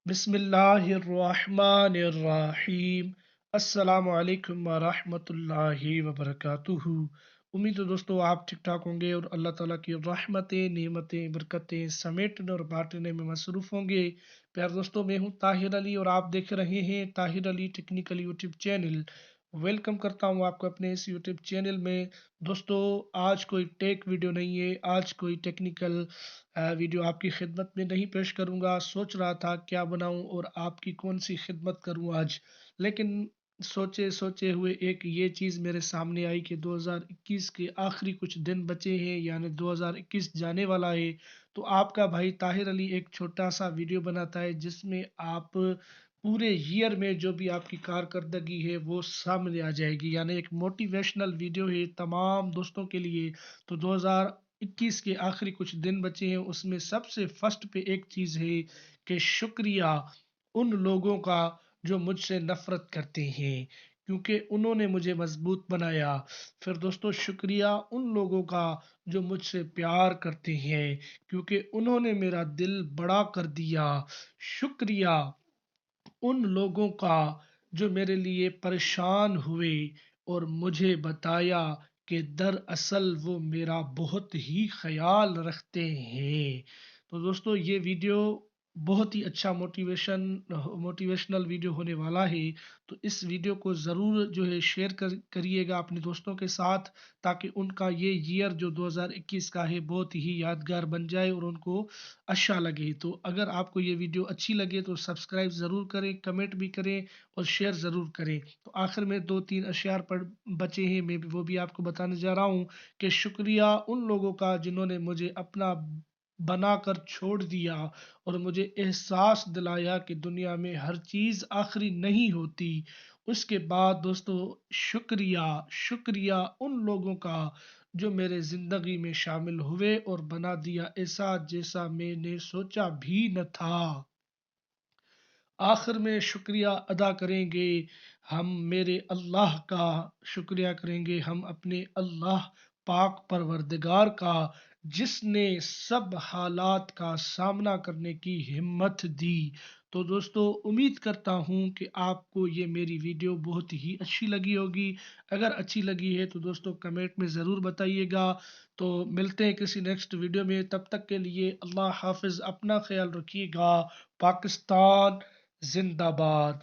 बिस्मिल्लाहिर्रहमानिर्रहीम। अस्सलाम वालेकुम वरहमतुल्लाहि वबरकातुहू। उम्मीद है दोस्तों आप ठीक ठाक होंगे और अल्लाह ताला की रहमतें नेमतें बरकतें समेटने और बांटने में मसरूफ़ होंगे। प्यार दोस्तों, मैं हूं ताहिर अली और आप देख रहे हैं Tahir Ali technical YouTube channel. Welcome करता हूं आपको अपने इस यूट्यूब चैनल में। दोस्तों, आज कोई टेक वीडियो नहीं है, आज कोई टेक्निकल वीडियो आपकी खिदमत में नहीं पेश करूंगा। सोच रहा था क्या बनाऊं और आपकी कौन सी खिदमत करूं आज, लेकिन सोचे सोचे हुए एक ये चीज़ मेरे सामने आई कि 2021 के आखिरी कुछ दिन बचे हैं, यानी 2021 जाने वाला है। तो आपका भाई ताहिर अली एक छोटा सा वीडियो बनाता है जिसमें आप पूरे ईयर में जो भी आपकी कारकर्दगी है वो सामने आ जाएगी, यानी एक मोटिवेशनल वीडियो है तमाम दोस्तों के लिए। तो 2021 के आखिरी कुछ दिन बचे हैं, उसमें सबसे फर्स्ट पे एक चीज़ है कि शुक्रिया उन लोगों का जो मुझसे नफ़रत करते हैं, क्योंकि उन्होंने मुझे मजबूत बनाया। फिर दोस्तों, शुक्रिया उन लोगों का जो मुझसे प्यार करते हैं, क्योंकि उन्होंने मेरा दिल बड़ा कर दिया। शुक्रिया उन लोगों का जो मेरे लिए परेशान हुए और मुझे बताया कि दरअसल वो मेरा बहुत ही ख्याल रखते हैं। तो दोस्तों, ये वीडियो बहुत ही अच्छा मोटिवेशनल वीडियो होने वाला है। तो इस वीडियो को ज़रूर जो है शेयर करिएगा अपने दोस्तों के साथ, ताकि उनका ये ईयर जो 2021 का है बहुत ही यादगार बन जाए और उनको अच्छा लगे। तो अगर आपको ये वीडियो अच्छी लगे तो सब्सक्राइब ज़रूर करें, कमेंट भी करें और शेयर ज़रूर करें। तो आखिर में दो तीन अशियार पढ़ बचे हैं, मैं भी वो भी आपको बताने जा रहा हूँ कि शुक्रिया उन लोगों का जिन्होंने मुझे अपना बनाकर छोड़ दिया और मुझे एहसास दिलाया कि दुनिया में हर चीज़ आखिरी नहीं होती। उसके बाद दोस्तों, शुक्रिया शुक्रिया उन लोगों का जो मेरे ज़िंदगी में शामिल हुए और बना दिया ऐसा जैसा मैंने सोचा भी न था। आखिर में शुक्रिया अदा करेंगे हम मेरे अल्लाह का, शुक्रिया करेंगे हम अपने अल्लाह पाक परवरदिगार का, जिसने सब हालात का सामना करने की हिम्मत दी। तो दोस्तों, उम्मीद करता हूँ कि आपको ये मेरी वीडियो बहुत ही अच्छी लगी होगी। अगर अच्छी लगी है तो दोस्तों कमेंट में ज़रूर बताइएगा। तो मिलते हैं किसी नेक्स्ट वीडियो में, तब तक के लिए अल्लाह हाफिज़, अपना ख्याल रखिएगा। पाकिस्तान जिंदाबाद।